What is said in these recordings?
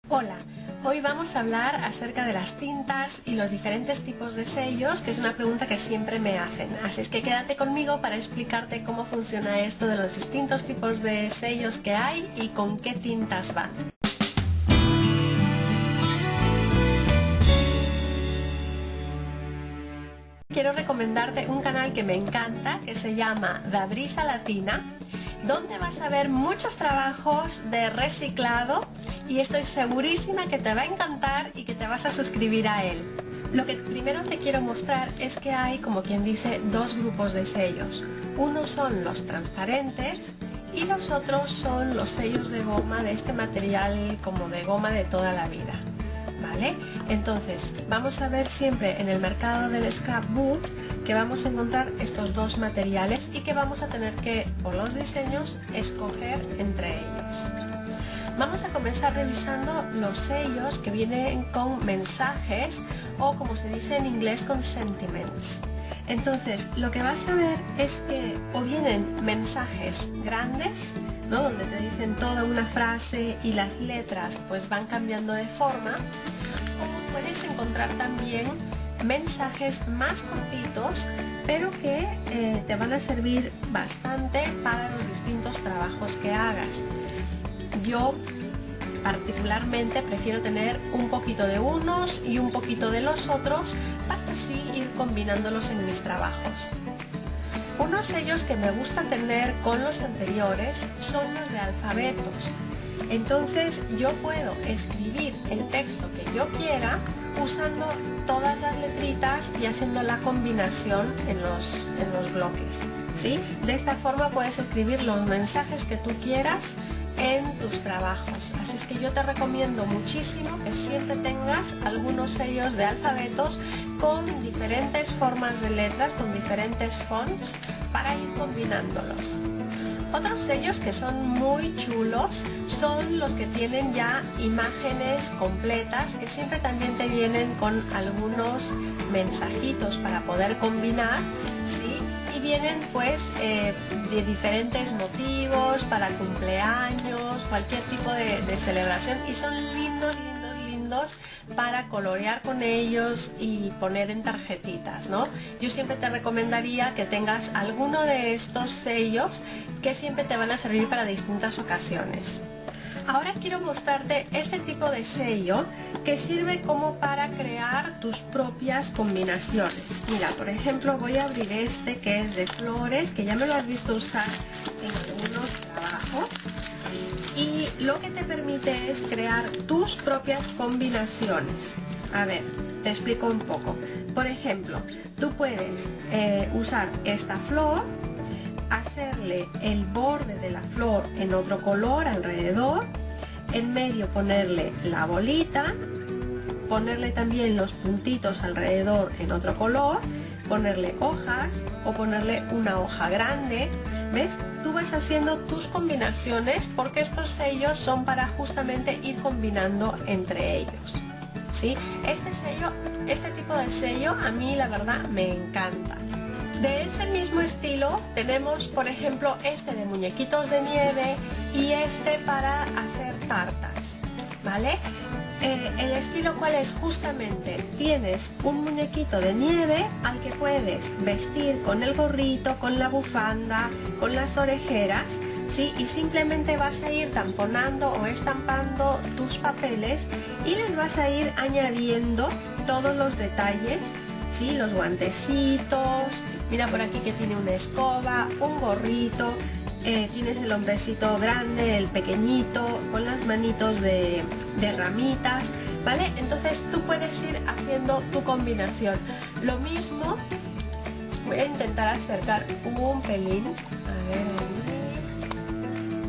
Hola, hoy vamos a hablar acerca de las tintas y los diferentes tipos de sellos, que es una pregunta que siempre me hacen. Así es que quédate conmigo para explicarte cómo funciona esto de los distintos tipos de sellos que hay y con qué tintas van. Quiero recomendarte un canal que me encanta, que se llama Da Brisa Latina, donde vas a ver muchos trabajos de reciclado y estoy segurísima que te va a encantar y que te vas a suscribir a él. Lo que primero te quiero mostrar es que hay, como quien dice, dos grupos de sellos. Unos son los transparentes y los otros son los sellos de goma, de este material como de goma de toda la vida. ¿Vale? Entonces vamos a ver siempre en el mercado del scrapbook que vamos a encontrar estos dos materiales y que vamos a tener que, por los diseños, escoger entre ellos. Vamos a comenzar revisando los sellos que vienen con mensajes o, como se dice en inglés, con sentiments. Entonces lo que vas a ver es que o vienen mensajes grandes, ¿no?, donde te dicen toda una frase y las letras pues van cambiando de forma, o puedes encontrar también mensajes más cortitos pero que te van a servir bastante para los distintos trabajos que hagas. Yo particularmente prefiero tener un poquito de unos y un poquito de los otros para así ir combinándolos en mis trabajos. Unos sellos que me gusta tener con los anteriores son los de alfabetos. Entonces yo puedo escribir el texto que yo quiera usando todas las letritas y haciendo la combinación en los bloques, ¿sí? De esta forma puedes escribir los mensajes que tú quieras en tus trabajos. Así es que yo te recomiendo muchísimo que siempre tengas algunos sellos de alfabetos con diferentes formas de letras, con diferentes fonts, para ir combinándolos. Otros sellos que son muy chulos son los que tienen ya imágenes completas, que siempre también te vienen con algunos mensajitos para poder combinar, ¿sí? Y vienen pues de diferentes motivos, para cumpleaños, cualquier tipo de celebración, y son lindos para colorear con ellos y poner en tarjetitas, ¿no? Yo siempre te recomendaría que tengas alguno de estos sellos que siempre te van a servir para distintas ocasiones. Ahora quiero mostrarte este tipo de sello que sirve como para crear tus propias combinaciones. Mira, por ejemplo, voy a abrir este que es de flores, que ya me lo has visto usar en algunos trabajos. Y lo que te permite es crear tus propias combinaciones. A ver, te explico un poco. Por ejemplo, tú puedes usar esta flor, hacerle el borde de la flor en otro color alrededor, en medio ponerle la bolita, ponerle también los puntitos alrededor en otro color, ponerle hojas o ponerle una hoja grande. ¿Ves? Tú vas haciendo tus combinaciones porque estos sellos son para justamente ir combinando entre ellos, ¿sí? Este tipo de sello a mí la verdad me encanta. De ese mismo estilo tenemos, por ejemplo, este de muñequitos de nieve y este para hacer tartas, ¿vale? El estilo, ¿cuál es? Justamente tienes un muñequito de nieve al que puedes vestir con el gorrito, con la bufanda, con las orejeras, ¿sí? Y simplemente vas a ir tamponando o estampando tus papeles y les vas a ir añadiendo todos los detalles, ¿sí? Los guantecitos, mira por aquí que tiene una escoba, un gorrito. Tienes el hombrecito grande, el pequeñito, con las manitos de ramitas, ¿vale? Entonces tú puedes ir haciendo tu combinación. Lo mismo, voy a intentar acercar un pelín, a ver,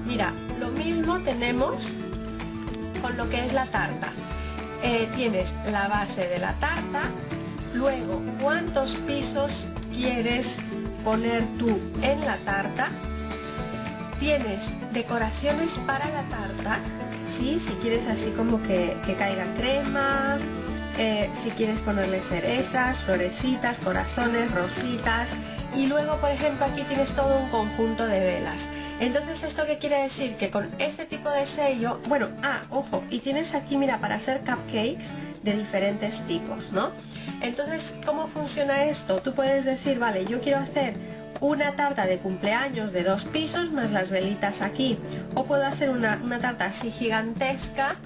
mira, lo mismo tenemos con lo que es la tarta. Tienes la base de la tarta, luego cuántos pisos quieres poner tú en la tarta. Tienes decoraciones para la tarta, ¿sí? Si quieres así como que caiga crema, si quieres ponerle cerezas, florecitas, corazones, rositas, y luego por ejemplo aquí tienes todo un conjunto de velas. Entonces, ¿esto qué quiere decir? Que con este tipo de sello, bueno, ojo, y tienes aquí, mira, para hacer cupcakes de diferentes tipos, ¿no? Entonces, ¿cómo funciona esto? Tú puedes decir, vale, yo quiero hacer una tarta de cumpleaños de 2 pisos más las velitas aquí, o puedo hacer una tarta así gigantesca,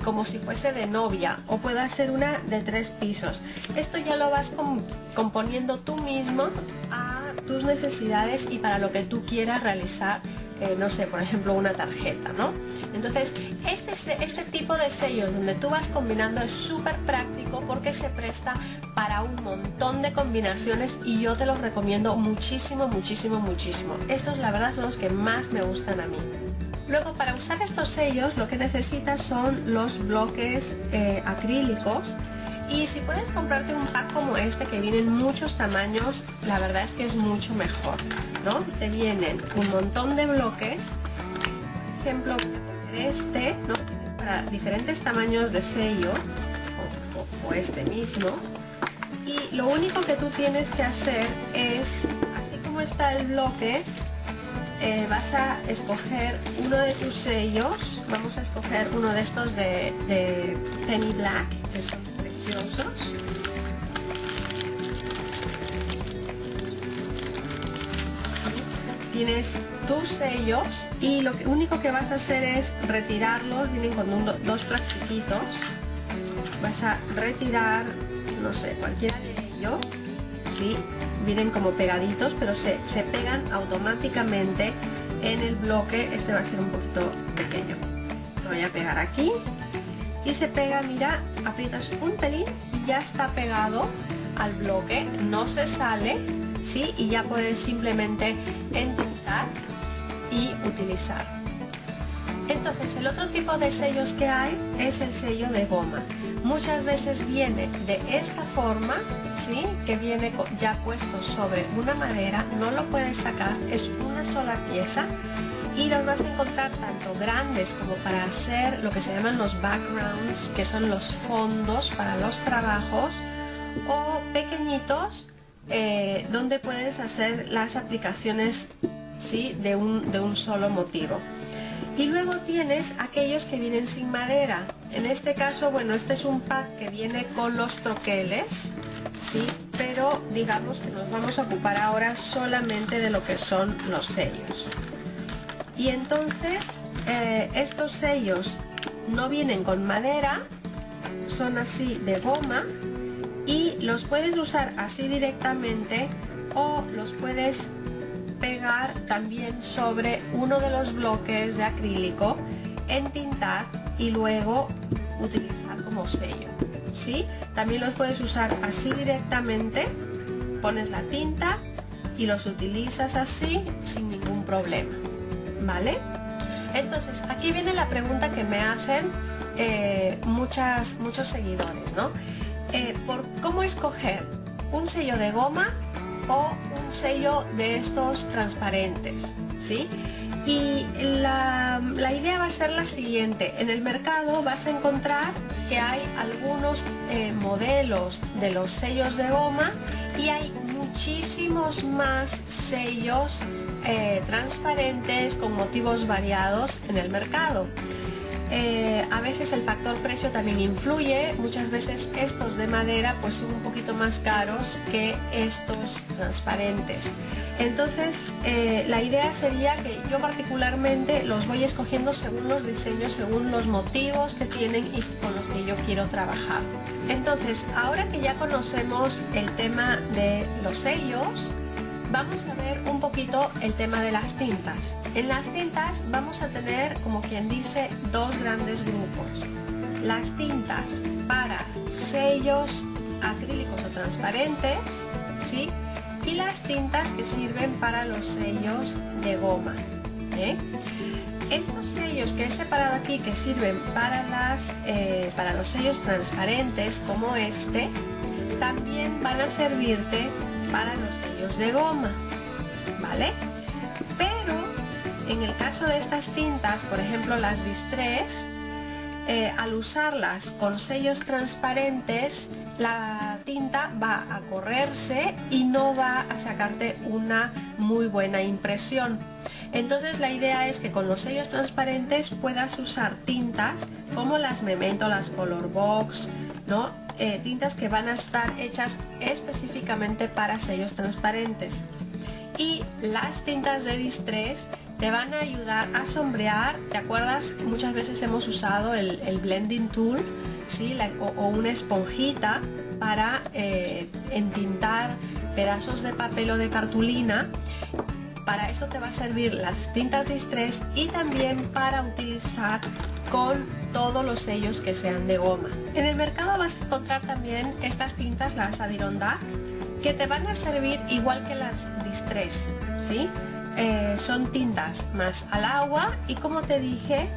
como si fuese de novia, o puedo hacer una de 3 pisos. Esto ya lo vas componiendo tú mismo a tus necesidades y para lo que tú quieras realizar, no sé, por ejemplo una tarjeta, ¿no? Entonces este tipo de sellos donde tú vas combinando es súper práctico porque se presta para un montón de combinaciones y yo te los recomiendo muchísimo, muchísimo, muchísimo. Estos la verdad son los que más me gustan a mí. Luego, para usar estos sellos lo que necesitas son los bloques acrílicos, y si puedes comprarte un pack como este que vienen muchos tamaños, la verdad es que es mucho mejor, ¿no? Te vienen un montón de bloques, por ejemplo este, ¿no? Para diferentes tamaños de sello o este mismo, y lo único que tú tienes que hacer es, así como está el bloque, vas a escoger uno de tus sellos. Vamos a escoger uno de estos de Penny Black, que son preciosos. Tienes tus sellos y lo único que vas a hacer es retirarlos. Vienen con dos plastiquitos. Vas a retirar, no sé, cualquiera de ellos, ¿sí? Vienen como pegaditos, pero se pegan automáticamente en el bloque. Este va a ser un poquito pequeño. Lo voy a pegar aquí y se pega, mira, aprietas un pelín y ya está pegado al bloque, no se sale, ¿sí? Y ya puedes simplemente entintar y utilizar. Entonces, el otro tipo de sellos que hay es el sello de goma. Muchas veces viene de esta forma, ¿sí? Que viene ya puesto sobre una madera, no lo puedes sacar, es una sola pieza y los vas a encontrar tanto grandes como para hacer lo que se llaman los backgrounds, que son los fondos para los trabajos, o pequeñitos donde puedes hacer las aplicaciones, ¿sí? de un solo motivo. Y luego tienes aquellos que vienen sin madera. En este caso, bueno, este es un pack que viene con los troqueles, ¿sí? Pero digamos que nos vamos a ocupar ahora solamente de lo que son los sellos. Y entonces, estos sellos no vienen con madera, son así de goma, y los puedes usar así directamente o los puedes pegar también sobre uno de los bloques de acrílico, entintar y luego utilizar como sello, ¿sí? También los puedes usar así directamente, pones la tinta y los utilizas así sin ningún problema, ¿vale? Entonces aquí viene la pregunta que me hacen muchos seguidores, ¿no? Por cómo escoger un sello de goma o un sello de estos transparentes, ¿sí? Y la idea va a ser la siguiente: en el mercado vas a encontrar que hay algunos modelos de los sellos de goma y hay muchísimos más sellos transparentes con motivos variados en el mercado. A veces el factor precio también influye. Muchas veces estos de madera pues son un poquito más caros que estos transparentes. Entonces la idea sería que yo particularmente los voy escogiendo según los diseños, según los motivos que tienen y con los que yo quiero trabajar. Entonces, ahora que ya conocemos el tema de los sellos, vamos a ver un poquito el tema de las tintas. En las tintas vamos a tener, como quien dice, dos grandes grupos. Las tintas para sellos acrílicos o transparentes, ¿sí? Y las tintas que sirven para los sellos de goma, ¿eh? Estos sellos que he separado aquí, que sirven para los sellos transparentes como este, también van a servirte para los sellos de goma, ¿vale? Pero en el caso de estas tintas, por ejemplo las Distress, al usarlas con sellos transparentes, la tinta va a correrse y no va a sacarte una muy buena impresión. Entonces la idea es que con los sellos transparentes puedas usar tintas como las Memento, las Color Box, ¿no? Tintas que van a estar hechas específicamente para sellos transparentes. Y las tintas de Distress te van a ayudar a sombrear. ¿Te acuerdas? Muchas veces hemos usado el blending tool, ¿sí? o una esponjita para entintar pedazos de papel o de cartulina. Para eso te va a servir las tintas Distress y también para utilizar con todos los sellos que sean de goma. En el mercado vas a encontrar también estas tintas, las Adirondack, que te van a servir igual que las Distress, ¿sí? Son tintas más al agua y, como te dije,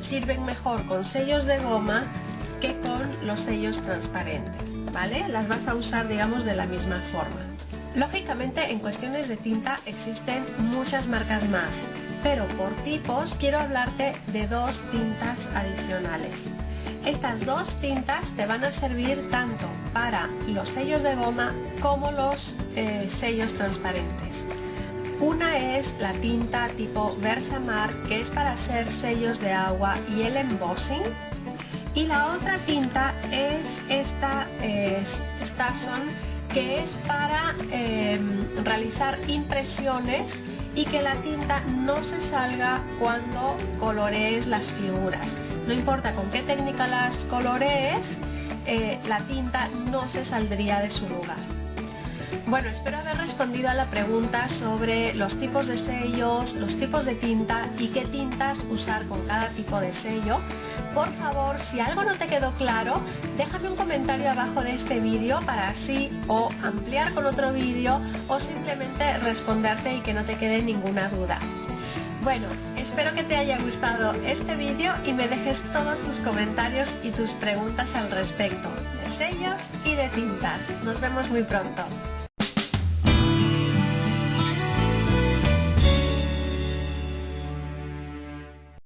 sirven mejor con sellos de goma que con los sellos transparentes, ¿vale? Las vas a usar, digamos, de la misma forma. Lógicamente, en cuestiones de tinta existen muchas marcas más, pero por tipos quiero hablarte de dos tintas adicionales. Estas dos tintas te van a servir tanto para los sellos de goma como los sellos transparentes. Una es la tinta tipo Versamark, que es para hacer sellos de agua y el embossing, y la otra tinta es esta Stason, que es para realizar impresiones y que la tinta no se salga cuando colorees las figuras. No importa con qué técnica las colorees, la tinta no se saldría de su lugar. Bueno, espero haber respondido a la pregunta sobre los tipos de sellos, los tipos de tinta y qué tintas usar con cada tipo de sello. Por favor, si algo no te quedó claro, déjame un comentario abajo de este vídeo para así o ampliar con otro vídeo o simplemente responderte y que no te quede ninguna duda. Bueno, espero que te haya gustado este vídeo y me dejes todos tus comentarios y tus preguntas al respecto de sellos y de tintas. Nos vemos muy pronto.